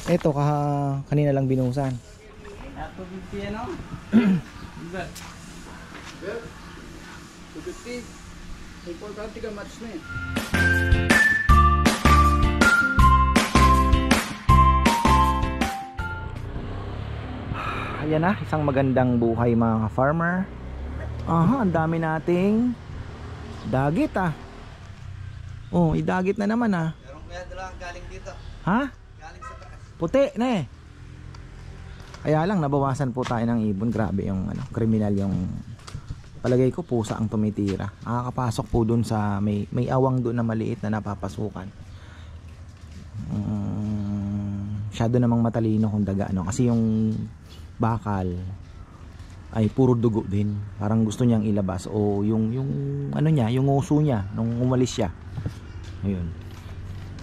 Ito kanina lang binuhusan. Ato 50 ano? Good. Good. 250. Importante ka match na eh. Ayan na, isang magandang buhay mga farmer. Aha, ang dami nating dagit ah. Oh, idagit na naman ah. Meron kaya dalawang galing dito. Ha? Galing sa taas. Puti na eh. Kaya lang nabawasan po tayo ng ibon. Grabe yung kriminal yung palagay ko pusa ang tumitira. Nakakapasok po dun sa may awang doon na maliit na napapasukan. Masyado namang matalino kung daga kasi yung bakal ay puro dugo din. Parang gusto niyang ilabas o yung niya, yung nguso niya nung umalis siya. Ayun.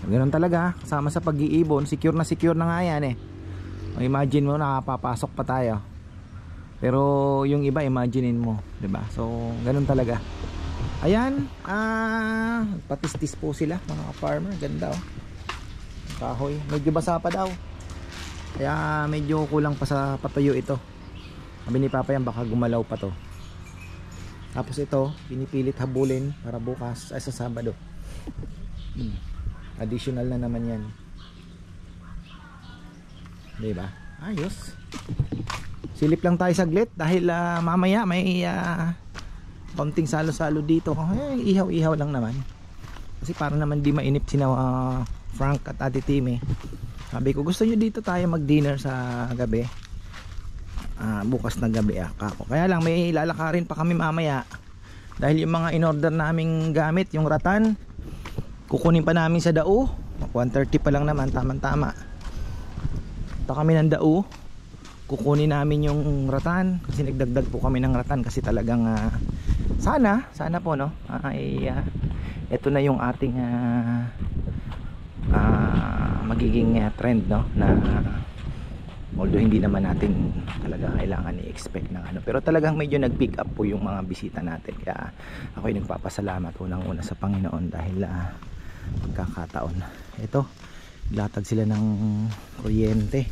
Ganoon talaga, kasama sa pag-iibon, secure na nga yan eh. Imagine mo nakapapasok pa tayo. Pero yung iba imaginein mo, 'di ba? So, ganoon talaga. Ayan, patistis po sila mga farmer, ganda oh. Kahoy, medyo basa pa daw. Kaya medyo kulang pa sa patayo ito. Sabi ni Papa yan baka gumalaw pa to. Tapos ito, pinipilit habulin para bukas ay sa Sabado. Additional na naman yan. Diba? Ayos. Silip lang tayo saglit dahil mamaya may konting salo-salo dito. Ihaw-ihaw lang naman. Kasi para naman di mainip sina Frank at Ate Timmy. Sabi ko gusto nyo dito tayo mag-dinner sa gabi. Bukas na gabi kako. Kaya lang may lalakarin pa kami mamaya. Dahil yung mga in-order naming gamit, yung ratan, kukunin pa namin sa Dao. 1:30 pa lang naman, tamang-tama. Punta kami ng Dao. Kukunin namin yung ratan kasi nagdagdag po kami ng ratan kasi talagang sana po no. Ito na yung ating magiging trend no na although hindi naman natin talaga kailangan i-expect ng pero talagang medyo nag-pick up po yung mga bisita natin. Kaya ako'y nagpapasalamat unang-una sa Panginoon dahil pagkakataon. Ito, latag sila ng kuryente.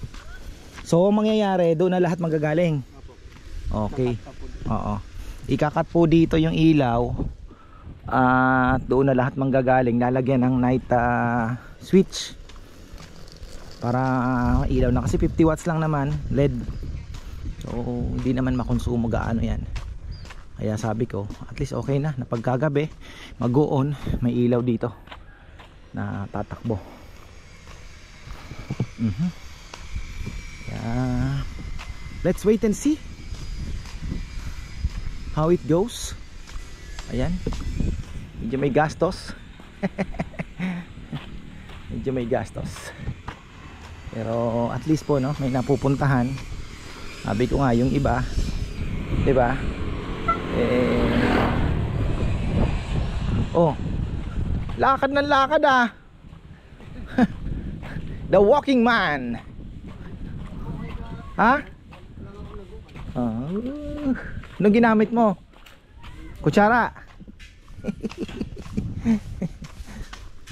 So mangyayari doon na lahat magagaling. Okay. Oo. Ikakat po dito yung ilaw at doon na lahat manggagaling. Lalagyan ng night switch para ilaw na kasi 50 watts lang naman LED. So hindi naman makonsumo gaano yan. Kaya sabi ko at least okay na pagkagabi mag-on may ilaw dito na tatakbo. Let's wait and see how it goes. Ayan, medyo may gastos. Medyo may gastos pero at least po no may napupuntahan. Sabi ko nga yung iba 'di ba lakad ng lakad The walking man. Ha? Anong ginamit mo? Kutsara.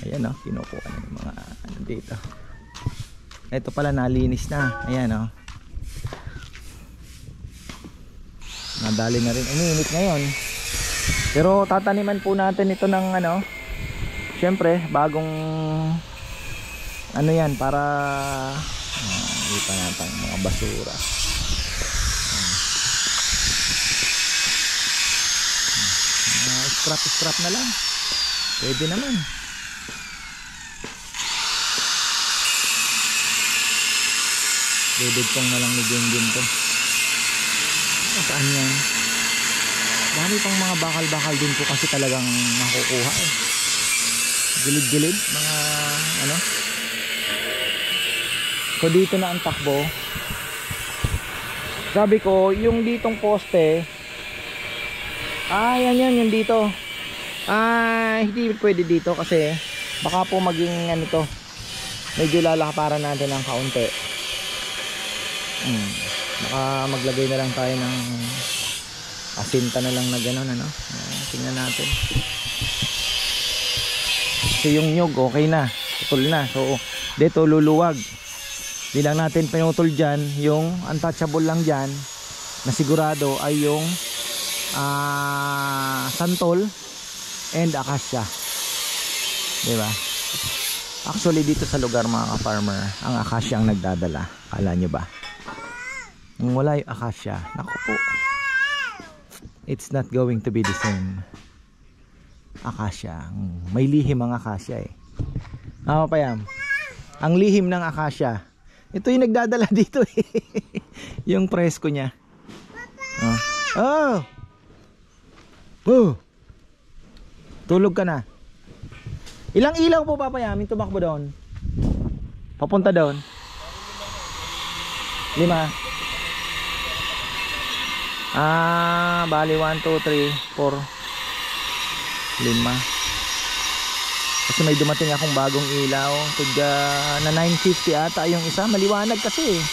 Ayan o, kinukuha na yung mga dito. Ito pala nalinis na. Ayan o. Nadali na rin. Umiinit ngayon. Pero tataniman po natin ito ng syempre bagong yan para dito natin mga basura. Scrap na lang. Pwede naman. Dudugtong na lang ni Gengen to. Saan yan? Dami pang mga bakal-bakal din po kasi talagang makukuha Gilid-gilid. Mga So dito na ang takbo. Sabi ko yung ditong poste yan yung dito. Hindi pwede dito kasi baka po maging medyo lalakaparan natin ng kaunti. Baka maglagay na lang tayo ng asinta na lang na gano'n tingnan natin. Kasi yung nyug okay na, putol na. So dito luluwag. Di lang natin pinutol dyan. Yung untouchable lang dyan na sigurado ay yung santol and acacia. Diba? Actually dito sa lugar mga ka-farmer, ang acacia ang nagdadala. Kala nyo ba? Kung wala yung acacia, naku po, it's not going to be the same. Acacia, may lihim ang acacia eh. Payam, ang lihim ng acacia, ito yung nagdadala dito eh. Yung presko niya. Tulog ka na. Ilang ilaw po papayamin tumakbo doon? Papunta doon? 5. Bali 1, 2, 3, 4, 5. Kasi may dumating akong bagong ilaw. Tiga na 950 ata yung isa. Maliwanag kasi eh.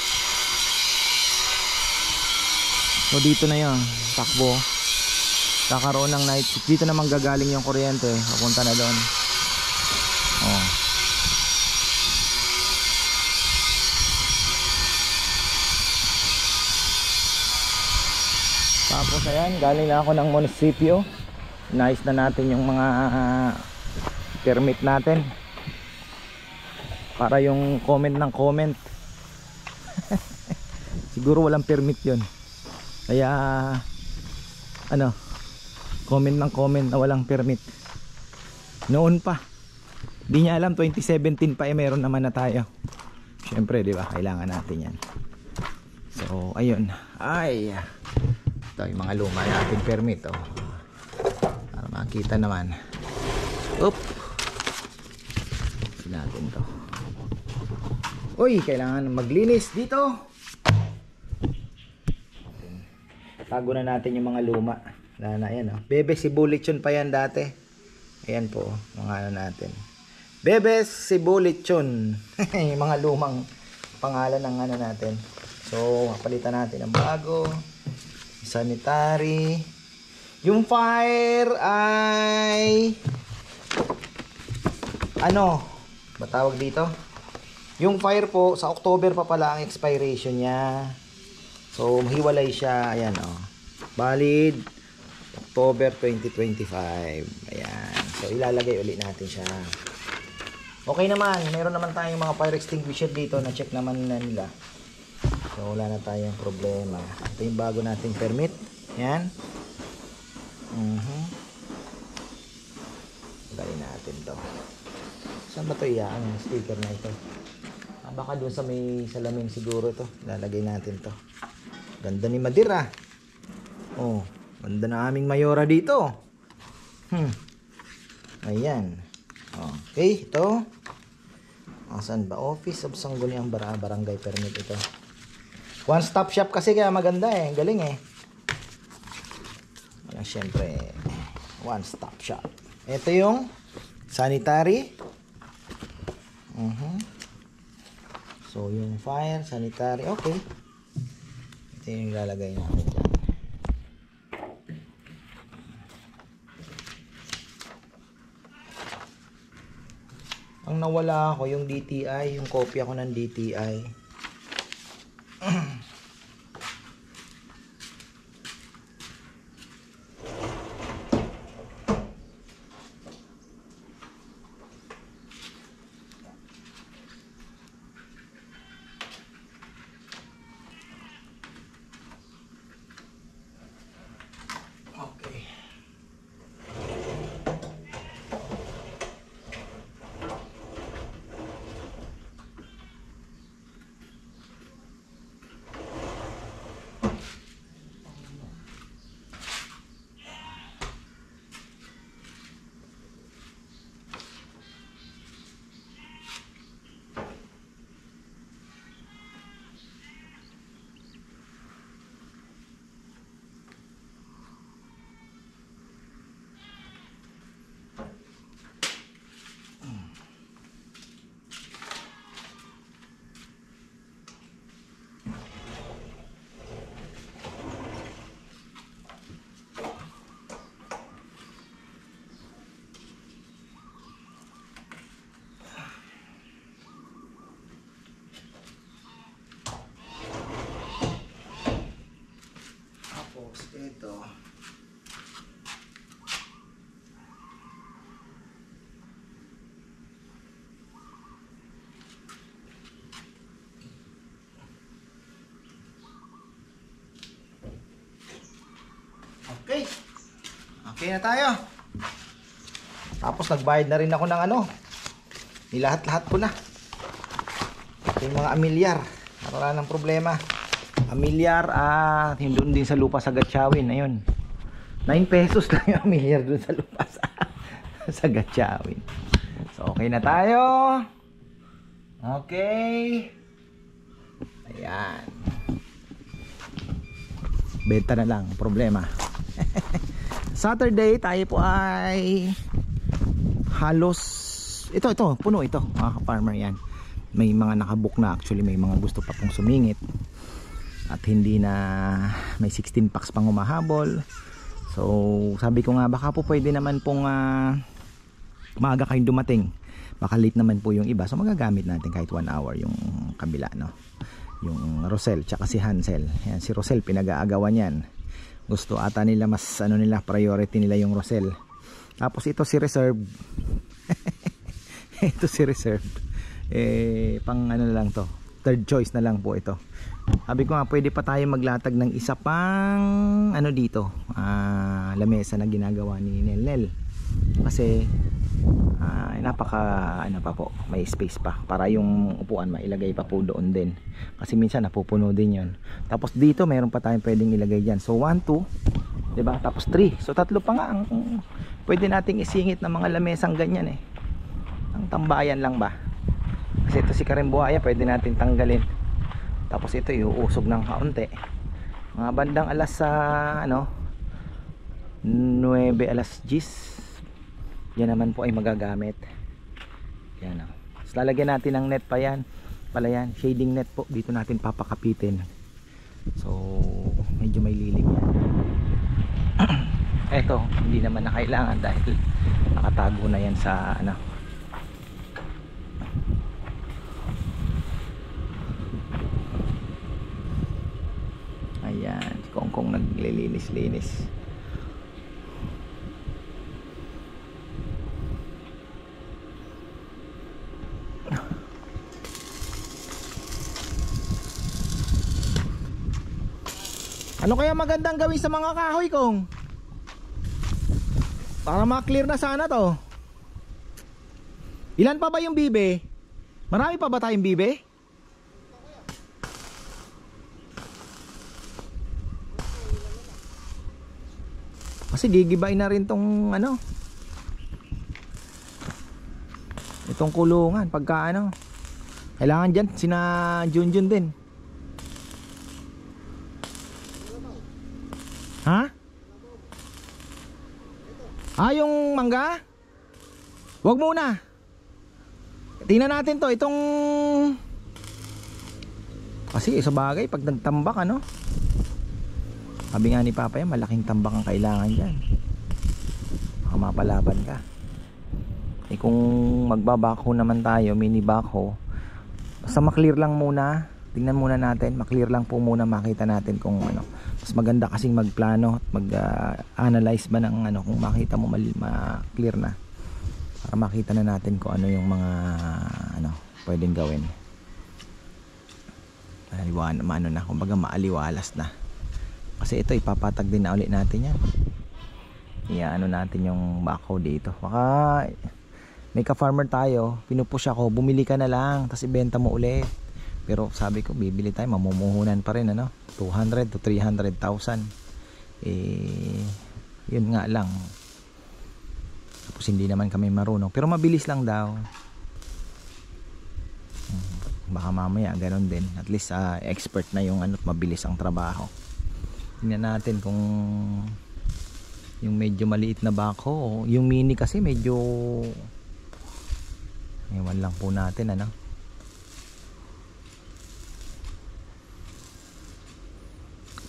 So dito na yun. Takbo. Kakaroon ng night shift. Dito naman gagaling yung kuryente. Papunta na doon. Tapos ayan, galing na ako ng munisipyo. Nice na natin yung mga permit natin. Para yung comment ng comment. Siguro walang permit yun. Kaya comment ng comment na walang permit. Noon pa. Di niya alam 2017 pa meron naman na tayo. Syempre, di ba? Kailangan natin yan. So, ayun. Ay. Ito yung mga luma nating permit para makita naman. Natin to. Uy, kailangan maglinis dito. Tago na natin yung mga luma. Yan Bebe Sibulichon pa yan dati. Ayan po mga natin. Bebe Sibulichon. Yung mga lumang pangalan ng natin. So palitan natin ng bago. Sanitary. Yung fire ay matawag dito? Yung fire po sa October pa pala ang expiration niya. So hiwalay siya. Ayan valid October 2025. Ayan. So ilalagay ulit natin siya. Okay naman. Meron naman tayong mga fire extinguisher dito na check naman na nila. So wala na tayong problema. Ito yung bago nating permit. Yan. Lagay natin to. Saan ba ito iyaan? Yung sticker na ito. Baka doon sa may salamin siguro ito. Lalagay natin to. Ganda ni Madira. Ganda na aming mayora dito. Ayan. Okay, ito. Saan ba? Office of Sangguniang Barangay permit ito. One stop shop kasi kaya maganda eh. Galing eh. Siyempre, one stop shop. Ito yung sanitary. So, yung fire, sanitary. Okay. Ito yung lalagay namin dyan. Ang nawala ako, yung DTI. Yung copy ako ng DTI. Okay na tayo. Tapos nagbayad na rin ako ng ano. Nilahat-lahat ko na. Ito yung mga amilyar. Wala nang problema. Amilyar at doon din sa lupa sa Gatchawin. Ayun. 9 pesos lang yung amilyar doon sa lupa sa Gatchawin. So okay na tayo. Okay. Ayan. Benta na lang. Problema. Saturday tayo po ay halos ito puno ito mga ka-farmer. Yan, may mga nakabook na, actually may mga gusto pa pong sumingit at hindi na, may 16 packs pang umahabol. So sabi ko nga baka po pwede naman pong maaga kayong dumating, baka late naman po yung iba, so magagamit natin kahit 1 hour yung kabila, no? Yung Rosel tsaka si Hansel. Yan, si Rosel pinag-aagawan yan, gusto ata nila mas ano nila, priority nila yung Rosel. Tapos ito si Reserve. Ito si Reserve. Pang ano lang to. Third choice na lang po ito. Sabi ko nga pwede pa tayo maglatag ng isa pang ano dito. Lamesa na ginagawa ni Nelnel. Kasi napaka ano pa po, may space pa para yung upuan mailagay pa po doon din, kasi minsan napupuno din yun. Tapos dito meron pa tayong pwedeng ilagay dyan, so 1, 2, diba? Tapos 3, so 3 pa nga ang pwede nating isingit ng mga lamesang ganyan ang tambayan lang ba, kasi ito si Karimbuhaya pwede natin tanggalin. Tapos ito iuusog ng kaunti mga bandang alas 9, alas 10. Yan naman po ay magagamit. Yan o. Tapos lalagyan natin ng net pa yan. Pala yan, shading net po. Dito natin papakapitin. So medyo may lilim yan. Eto, hindi naman na kailangan dahil nakatago na yan sa ano. Ayan, si Kongkong naglilinis-linis. Ano kaya magandang gawin sa mga kahoy kong? Para ma-clear na sana to. Ilan pa ba yung bibe? Marami pa ba tayong bibe? Kasi gigibain na rin tong ano, itong kulungan pagka ano. Kailangan dyan sina Junjun din. Ha? Yung mangga? Wag muna. Tingnan natin to, itong kasi sa bagay pag nagtambak ano. Sabi nga ni Papa yan, malaking tambak ang kailangan dyan. Baka mapalaban ka. Kung magbabako naman tayo, mini backhoe, basta maklear lang muna. Tingnan muna natin, maklear lang po muna, makita natin kung ano. Mas maganda kasing magplano at mag-analyze ba ng ano, kung makita mo ma-clear na, para makita na natin kung ano yung mga ano pwedeng gawin. Ano na, kumbaga maaliwalas na. Kasi ito ipapatag din na ulit natin yan. Ano natin yung backhoe dito. Baka may ka-farmer tayo, pinupush ako, bumili ka na lang tapos ibenta mo ulit. Pero sabi ko bibili tayo, mamumuhunan pa rin ano, 200 to 300,000. Yun nga lang. Tapos hindi naman kami marunong, pero mabilis lang daw. Baka mamaya ganun din. At least expert na yung ano, mabilis ang trabaho. Tingnan natin kung yung medyo maliit na backhoe, yung mini kasi medyo ewan lang po natin ano.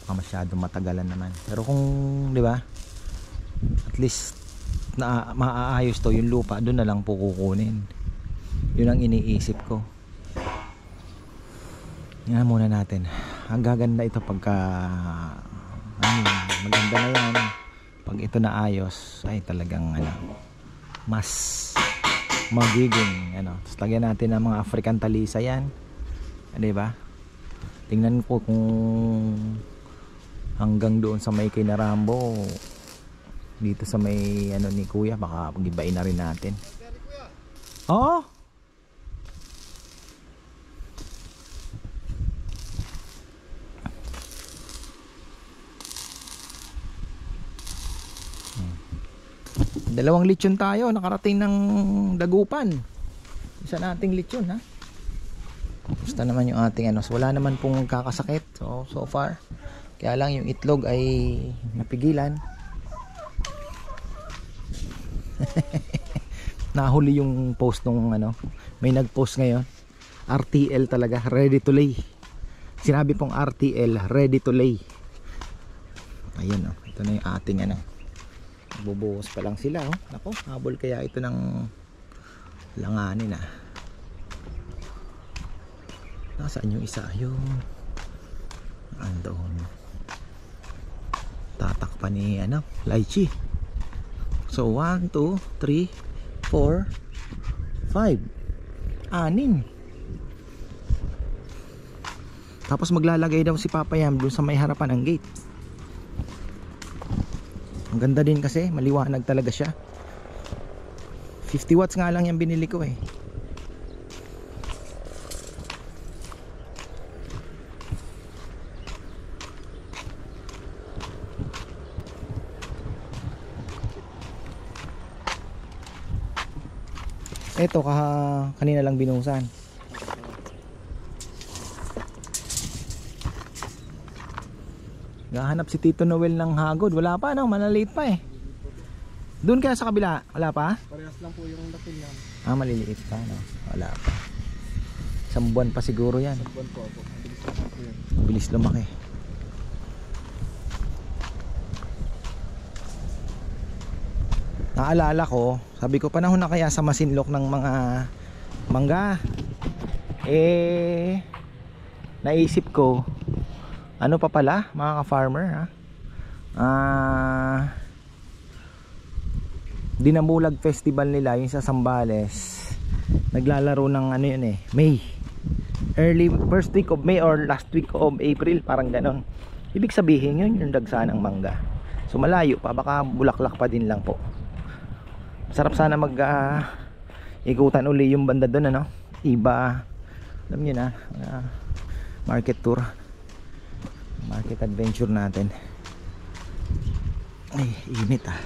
Masyadong matagalan naman, pero kung di ba at least na maaayos to yung lupa, doon na lang po kukunin. Yun ang iniisip ko. Yan muna natin. Ang gaganda ito pagka maganda na yan. Pag ito na ayos ay talagang ano, mas magiging ano. Tapos lagyan natin ng mga African talisa yan, di ba? Tingnan ko kung hanggang doon sa may kay na Rambo dito sa may ano ni kuya, baka pag-ibain na rin natin. Oo. Dalawang lechon tayo, nakarating ng Dagupan. Isa nating lechon, ha. Gusto naman yung ating ano, so wala naman pong kakasakit so far. Kaya lang yung itlog ay napigilan. Nahuli yung post nung ano, may nag-post ngayon. RTL talaga, ready to lay. Sinabi pong RTL, ready to lay. Ayun, oh, ito na yung ating ano. Bubuhos pa lang sila, oh. Nako, habol kaya ito ng langanin, ah. Nasaan yung isa? Yung andun. Tatak pa ni ano, lychee. So 1, 2, 3, 4, 5, 6. Tapos maglalagay daw si Papa Yam dun sa may harapan ng gate. Ang ganda din kasi, maliwanag talaga siya. 50 watts nga lang yung binili ko, eh. Ito kanina lang binuhusan. Gahanap si Tito Noel ng hagod. Wala pa, no? Malaliit pa, eh. Doon kaya sa kabila, wala pa? Parehas lang po yung dakil yan. Maliliit pa, no? Wala pa. Isang buwan pa siguro yan. Buwan po ako. Mabilis lang po yan. Mabilis lumaki. Naalala ko, sabi ko panahon na kaya sa masinlok ng mga mangga. Naisip ko, ano pa pala mga ka-farmer, ha? Dinamulag festival nila yung sa Zambales. Naglalaro ng ano yun, May. Early first week of May or last week of April, parang ganon. Ibig sabihin yun yung dagsa ng mangga. So malayo pa, baka Bulaklak pa din lang po. Sarap sana mag ikutan uli yung banda doon, ano? Iba, alam niyo na, market tour, market adventure natin. Ay, init, ah.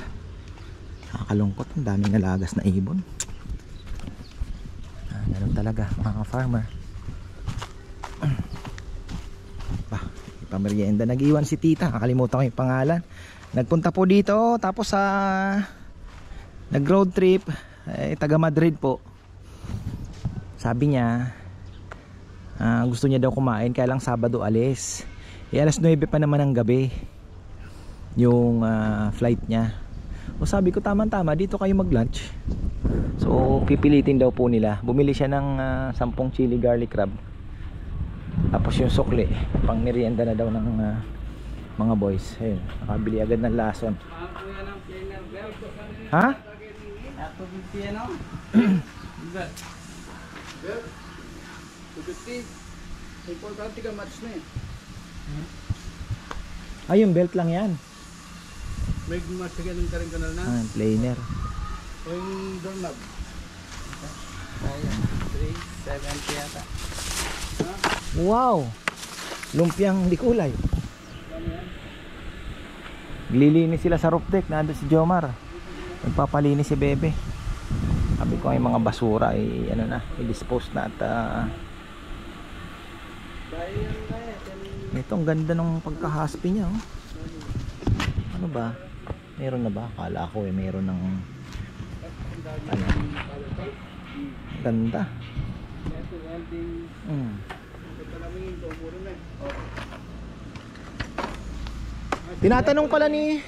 Nakakalungkot, ang daming nalagas na ibon. Ganun talaga mga farmer. Ipamerienda, nag-iwan si tita, nakalimutan ko yung pangalan. Nagpunta po dito, tapos nag road trip, taga Madrid po. Sabi niya gusto niya daw kumain, kaya lang Sabado alis. Alas 9 pa naman ng gabi yung flight niya. O sabi ko, tama-tama, dito kayo mag lunch. So pipilitin daw po nila. Bumili siya ng 10 chili garlic crab. Tapos yung sukli, pang merienda na daw ng mga boys. Ayun, nakabili agad ng lason. Ha? Ako bigyan, no? Good. Good. 250. Importante ka match na, Ay, yung belt lang yan. May match ka ng karing kanal na. Planer. O yung doorknob. Ayan, 370 yata. Wow! Lumpiang di kulay. Lilinis sila sa roof deck. Nandun si Jomar. Nagpapalinis si Bebe. Sabi ko, ay mga basura ay ano na, i-dispose na at ito, ang ganda ng pagka-haspi niya, oh. Ano ba? Meron na ba? Akala ko meron ng ano. Ganda. Tinatanong pala ni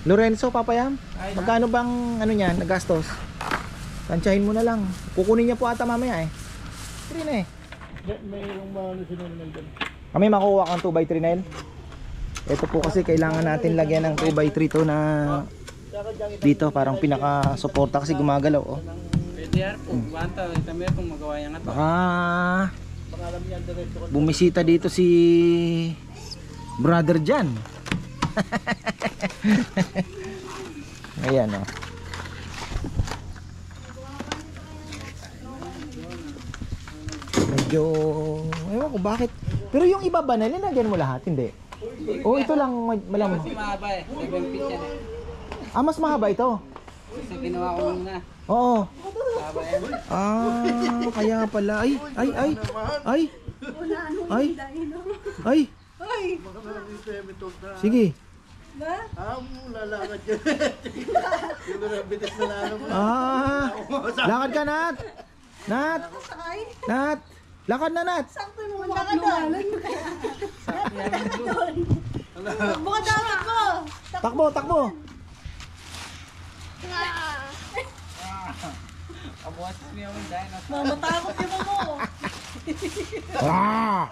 Lorenzo, Papayam, magkano bang ano niyan, nagastos? Tansyahin mo na lang. Kukunin niya po ata mamaya, Three na, Mayroong mga sinunod doon. Kami makuha kang 2x3 na yun. Ito po kasi kailangan natin lagyan ng 2x3 to na dito, parang pinaka-suporta kasi gumagalaw, oh. PDR po, banta, kami kung magawa yan ito. Baka bumisita dito si Brother Jan. Ayan o. Medyo, ewan ko bakit. Pero yung iba ba na, linagyan mo lahat? Hindi. O ito lang, malam. Kasi mahaba eh. 7 feet yan eh. Ah, mas mahaba ito. Kasi ginawa ko muna. Oo. Mahaba yan. Ah, kaya pala. Ay. Ay. Sige. Lalakad yun. Yung nabitis na lalo mo. Ah, lakad ka, Nat. Nat. Lakad na, Nat. Sakto mo lakad doon. Takbo ka dapat mo. Takbo. Kabuhat niya mo dahil nasa. Matakot yung mo. Ah!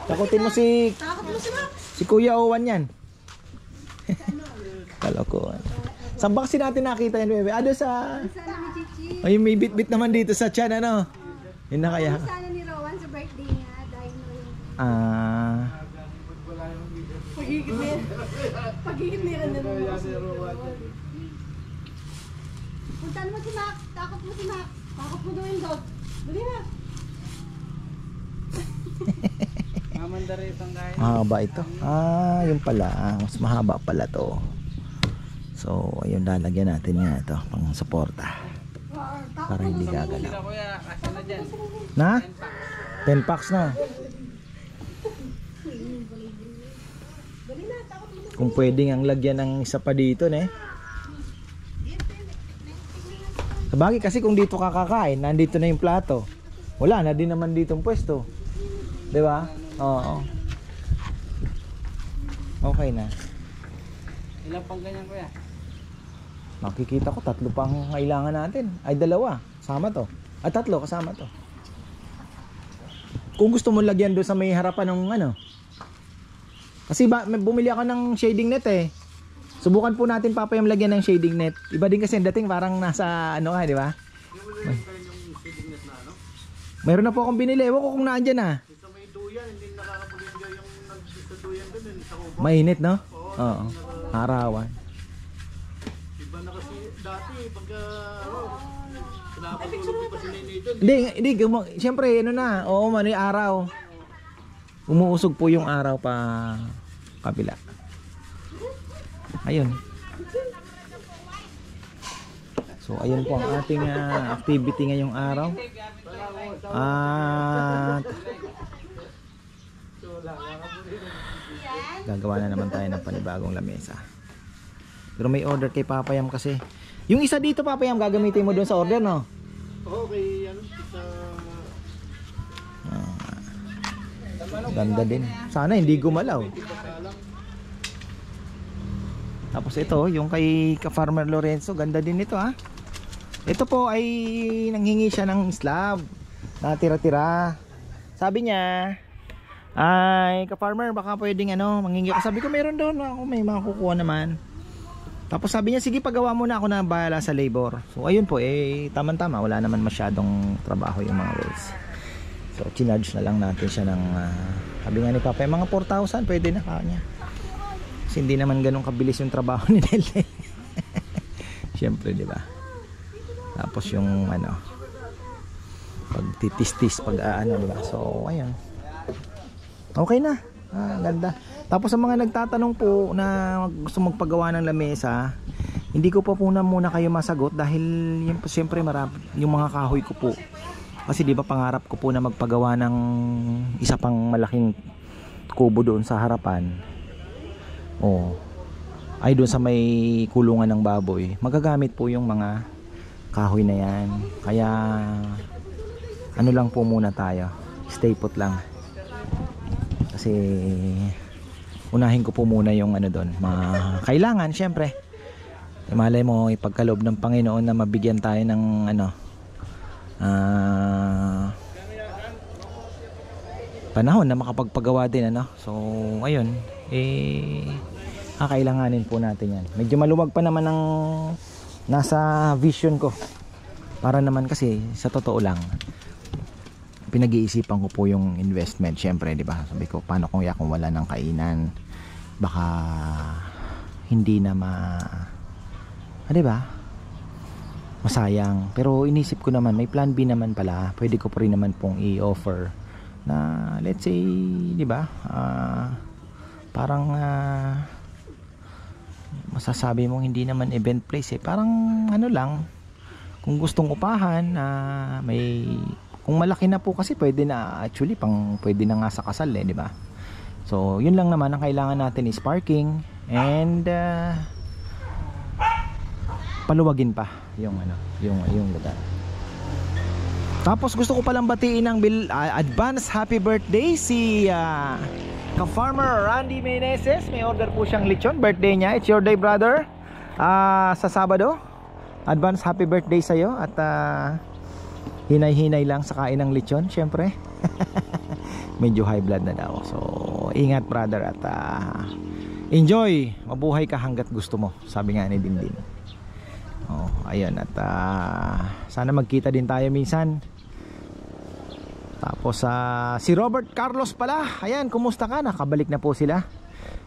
Takutin mo Takot mo si Max. si Kuya Owan yan. Kalokohan. Saan ba kasi natin nakita yan, bebe? Ano sa... Sana ni Chichi. Ay, may bit-bit naman dito sa tiyan, ano? Yun na kaya. Sana ni Rowan sa birthday niya. Dahil mo yung Ah... pagiging nila na Rowan. Punta naman si Max. Takot mo si Max. Takot mo daw yung dog. Dali na. Mamanda rin itong gaya. Mahaba ito. Ah, yun pala. Mas mahaba pala to. So, ayun, lalagyan natin nga ito pang suporta. Para hindi gagalaw. Sila kuya, kasi na dyan. Na? 10 packs na. Kung pwedeng ang lagyan ng isa pa dito, ne? Sabagay kasi kung dito ka kakain, nandito na yung plato. Wala na din naman ditong pwesto. 'Di ba? Oo. Okay na. Ilang pang ganyan kuya? Makikita ko 3 pang kailangan natin. Ay 2, kasama to. At 3 kasama to. Kung gusto mo lagyan doon sa may harapan ng ano. Kasi bumili ako ng shading net eh. Subukan po natin papayam lagyan ng shading net. Iba din kasi ang dating parang nasa ano ka, di ba? Meron na po akong binili. Ewan ko kung naandyan na. Sa may duyan, hindi nakakapag-enjoy yung nagsa duyan doon sa ubo. Mainit, no? Oo. Arawan. Iba na kasi dati, pagka pinapatulog pa si Nene doon. Hindi. Siyempre, ano na. Oo, manoy araw. Umuusog po yung araw pa kabila. Ayun. So, ayun po ang ating activity ngayong araw. At gagawa na naman tayo ng panibagong lamesa. Pero may order kay Papayam kasi. Yung isa dito, Papayam, gagamitin mo doon sa order, no? Okay, ano, sa... Ganda din. Sana hindi gumalaw. Tapos ito, yung kay Ka-Farmer Lorenzo, ganda din ito ha. Ito po ay nanghingi siya ng slab na tira-tira. Sabi niya, ay Ka-Farmer, baka pwedeng ano, manghingi ka. Sabi ko meron doon, ako may makukuha naman. Tapos sabi niya, sige pagawa muna ako na bahala sa labor. So ayun po, tama-tama, wala naman masyadong trabaho yung mga wells. So chinarge na lang natin siya ng sabi nga ni Papa, mga 4,000 pwede na kanya. Kasi hindi naman ganun kabilis yung trabaho ni Nelle. Siyempre, di ba? Tapos yung ano, pag titis-tis, pag ano, di ba? So ayun. Okay na. Ganda. Tapos sa mga nagtatanong po na gusto magpagawa ng lamesa, hindi ko pa po muna kayo masagot dahil yung siyempre yung mga kahoy ko po. Kasi di ba pangarap ko po na magpagawa ng isa pang malaking kubo doon sa harapan. Oh. Ay doon sa may kulungan ng baboy. Magagamit po yung mga kahoy na yan. Kaya ano lang po muna tayo. Stay put lang. Kasi unahin ko po muna yung ano doon. Kailangan syempre. Malay mo ipagkaloob ng Panginoon na mabigyan tayo ng ano panahon na makapagpagawa din ano. So ayun kakailanganin po natin yan. Medyo maluwag pa naman ang nasa vision ko para naman kasi sa totoo lang pinag-iisipan ko po yung investment syempre, di ba? Sabi ko paano kung wala ng kainan, baka hindi na di ba? Masayang. Pero inisip ko naman, may plan B naman pala. Pwede ko pa rin naman pong i-offer na let's say, di ba? Parang masasabi mong hindi naman event place eh. Parang ano lang, kung gustong upahan may, kung malaki na po kasi pwede na, actually pwede na nga sa kasal eh, di ba? So yun lang naman ang kailangan natin is parking and paluwagin pa yung lugar. Tapos gusto ko palang batiin ng advance happy birthday si ka-farmer Randy Meneses. May order po siyang lechon, birthday niya. It's your day, brother. Sa Sabado. Advance happy birthday sa'yo. At hinay-hinay lang sa kain ng lechon, syempre. Medyo high blood na daw. So ingat, brother, at enjoy. Mabuhay ka hanggat gusto mo, sabi nga ni Dindin. Ayun, at sana magkita din tayo minsan. Tapos si Robert Carlos pala, ayan, kumusta ka? Nakabalik na po sila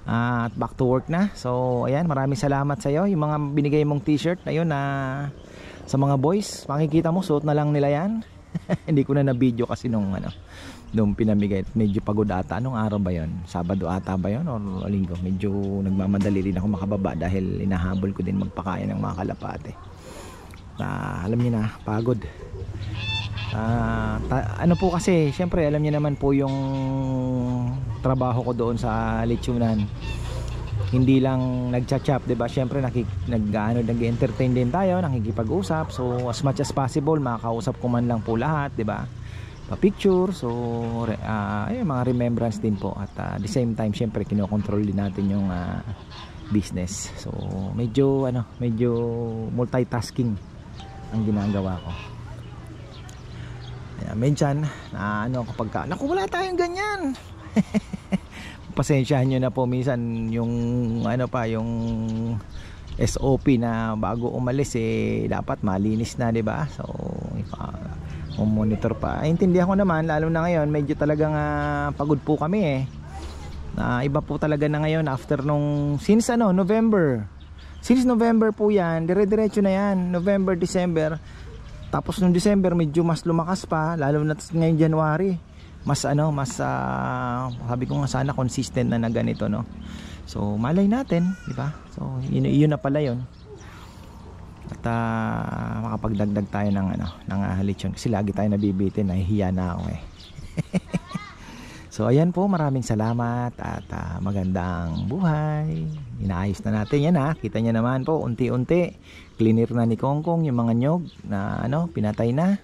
at back to work na. So ayan, maraming salamat sa iyo. Yung mga binigay mong t-shirt na yun sa mga boys, makikita mo, suot na lang nila yan. Hindi ko na na-video kasi nung pinamigay. Medyo pagod ata. Anong araw ba yun? Sabado ata ba yun? O linggo? Medyo nagmamadali rin ako makababa dahil inahabol ko din magpakain ng mga kalapate. Alam niyo na, pagod. Ano po kasi, syempre alam niyo naman po yung trabaho ko doon sa lechonan. Hindi lang nagcha-chop, 'di ba? Syempre nag-entertain din tayo, nakikipag-usap. So as much as possible makakausap ko man lang po lahat, 'di ba? Pa-picture, so mga remembrance din po. At the same time, syempre kinokontrol din natin yung business. So medyo multitasking ang ginagawa ko. Minsan kapag naku, wala tayong ganyan. Pasensyahan nyo na po minsan yung yung SOP na bago umalis dapat malinis na, 'di ba? So monitor pa. Intindihan ko naman, lalo na ngayon medyo talagang pagod po kami iba po talaga na ngayon after since November. Since November po yan, dire-diretso na yan. November, December. Tapos nung December medyo mas lumakas pa, lalo na ngayon January. Mas sabi ko nga sana consistent na ganito, no. So malay natin, di ba? So yun na pala yun. At makapagdagdag tayo ng lechon kasi lagi tayo nabibitin, nahihiya na ako So ayan po, maraming salamat at magandang buhay. Inaayos na natin yan kita niya naman po, unti-unti cleaner na ni Kongkong yung mga nyog na pinatay na,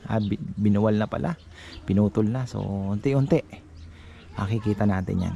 binuwal na pala, pinutol na. So unti-unti makikita natin yan.